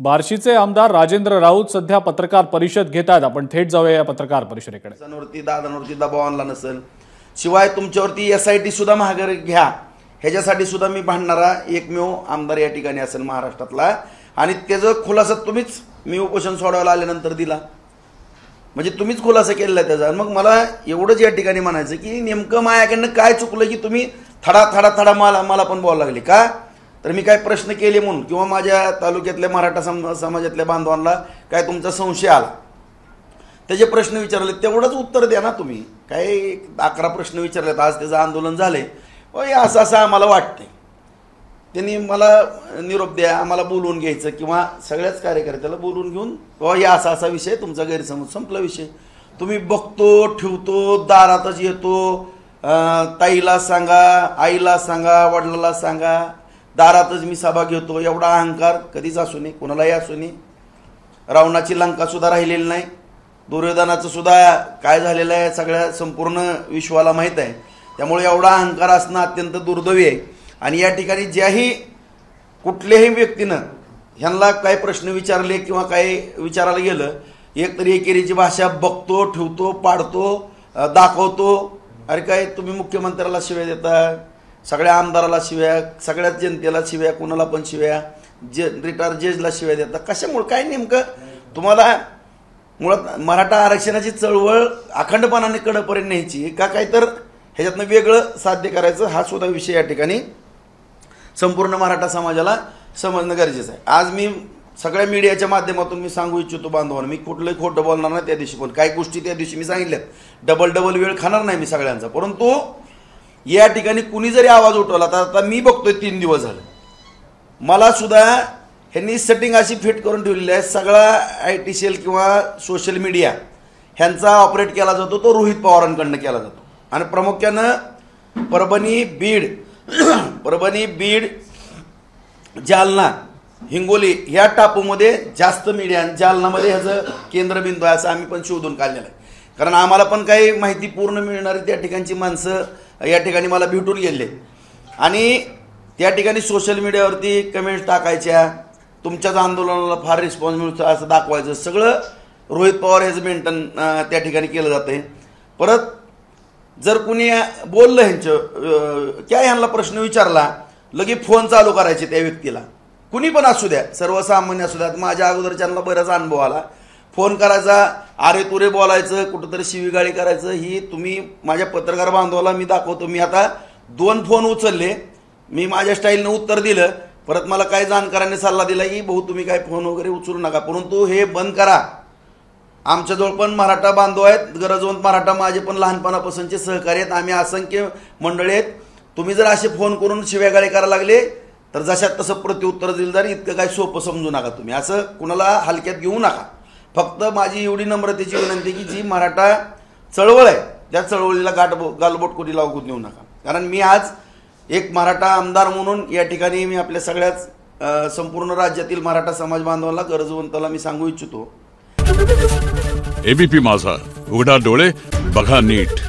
बार्शीचे आमदार राजेंद्र राऊत सध्या पत्रकार परिषद घेत आहेत। आपण थेट जाऊया या पत्रकार परिषदेकडे। दादांवरती दबाव आणला नसेल, शिवाय तुमच्यावरती SIT सुद्धा माघार घ्या ह्याच्यासाठी सुद्धा मी भांडणारा एकमेव आमदार या ठिकाणी असेल महाराष्ट्रातला। आणि त्याचा खुलासा तुम्हीच मी उपोषण सोडवायला आल्यानंतर दिला, म्हणजे तुम्हीच खुलासा केलेला त्याचा। मग मला एवढंच या ठिकानी म्हणायचं की नेमकं माझ्याकडनं काय चुकलं की तुम्ही थडा थडा थडा मला पण बोलायला लागले का? तर मी काय प्रश्न केले म्हणून किंवा माझ्या तालुक्यातल्या मराठा समाजातल्या बांधवांना काय तुमचा संशय आला, त्याचे प्रश्न विचारले तेवढंच उत्तर द्या ना तुम्ही। काय 11 प्रश्न विचारलेत, आज त्याचं आंदोलन झाले, असं असं आम्हाला वाटतंय, त्यांनी मला निरोप द्या, आम्हाला बोलवून घ्यायचं किंवा सगळ्याच कार्यकर्त्याला बोलवून घेऊन हे असा असा विषय, तुमचा गैरसमज संपला विषय। तुम्ही बघतो ठेवतो, दारातच येतो, ताईला सांगा, आईला सांगा, वडिलाला सांगा, दारातच मी सभा घेतो, एवढा अहंकार कधीच असू नये, कोणालाही असू नये। रावणाची लंका सुद्धा राहिलेली नाही, दुर्योधनाचं सुद्धा काय झालेलं आहे सगळ्या संपूर्ण विश्वाला माहीत आहे। त्यामुळे एवढा अहंकार असणं अत्यंत दुर्दैवी आहे। आणि या ठिकाणी ज्याही कुठल्याही व्यक्तीनं ह्यांना काही प्रश्न विचारले किंवा काही विचारायला गेलं, एकतरी एकेरीची भाषा बघतो ठेवतो पाडतो दाखवतो। अरे काय तुम्ही मुख्यमंत्र्याला शिव्या देता, सगळ्या आमदाराला शिव्या, सगळ्याच जनतेला शिव्या, कुणाला पण शिव्या, रिटायर जजला शिव्या देता कशामुळे? काय नेमकं तुम्हाला मुळात मराठा आरक्षणाची चळवळ अखंडपणाने कडेपर्यंत न्यायची का, काय तर ह्याच्यातनं वेगळं साध्य करायचं, हा सुद्धा विषय या ठिकाणी संपूर्ण मराठा समाजाला समजणं गरजेचं आहे। आज मी सगळ्या मीडियाच्या माध्यमातून मी सांगू इच्छितो बांधवांना, मी कुठलंही खोटं बोलणार नाही त्या दिवशी, पण काही गोष्टी त्या दिवशी मी सांगितल्यात, डबल वेळ खाणार नाही मी सगळ्यांचा। परंतु या ठिकाणी कुणी जरी आवाज उठवला तर आता मी बघतोय 3 दिवस झाले, मला सुद्धा ह्यांनी सेटिंग अशी फिट करून ठेवलेली आहे, सगळा IT सेल किंवा सोशल मीडिया ह्यांचा ऑपरेट केला जातो तो रोहित पवारांकडनं केला जातो। आणि प्रामुख्यानं परभणी बीड जालना हिंगोली ह्या टापूमध्ये जास्त मीडिया, जालनामध्ये ह्याचं केंद्रबिंदू आहे असं आम्ही पण शोधून काढलेलं आहे। कारण आम्हाला पण काही माहिती पूर्ण मिळणारी त्या ठिकाणची माणसं या ठिकाणी मला भेटून गेले आणि त्या ठिकाणी सोशल मीडियावरती कमेंट्स टाकायच्या, तुमच्याच आंदोलनाला फार रिस्पॉन्स मिळतो असं दाखवायचं, सगळं रोहित पवार ह्याचं मेंटेन त्या ठिकाणी केलं जातं। परत जर कुणी बोललं ह्यांचं क्या ह्यांना प्रश्न विचारला, लगे फोन चालू करायचे त्या व्यक्तीला, कुणी पण असू द्या, सर्वसामान्य असू द्या। माझ्या अगोदरच्यांना बराच अनुभव आला, फोन करायचा, अरे तुरे बोलायचं, कुठंतरी शिवीगाळी करायचं। ही तुम्ही माझ्या पत्रकार बांधवाला मी दाखवतो, मी आता 2 फोन उचलले, मी माझ्या स्टाईलनं उत्तर दिलं, परत मला काही जाणकारांनी सल्ला दिला की भाऊ तुम्ही काय फोन वगैरे उचलू नका, परंतु हे बंद करा। आमच्याजवळ पण मराठा बांधव आहेत, गरजवंत मराठा माझे पण लहानपणापासूनचे सहकारी आहेत, आम्ही असंख्य मंडळी आहेत। तुम्ही जर असे फोन करून शिव्यागाळी करायला लागले तर जशात तसं प्रत्युत्तर दिलं जाईल, इतकं काय सोपं समजू नका तुम्ही, असं कुणाला हलक्यात घेऊ नका। फक्त माझी एवढी नम्रतेची विनंती की जी मराठा चळवळ आहे त्या चळवळीला गालबोट कोणी लागू देऊ नका। कारण मी आज एक मराठा आमदार म्हणून या ठिकाणी मी आपल्या सगळ्याच संपूर्ण राज्यातील मराठा समाज बांधवांना गरजवंताला मी सांगू इच्छितो, ABP माझा, उघडा डोळे बघा नीट।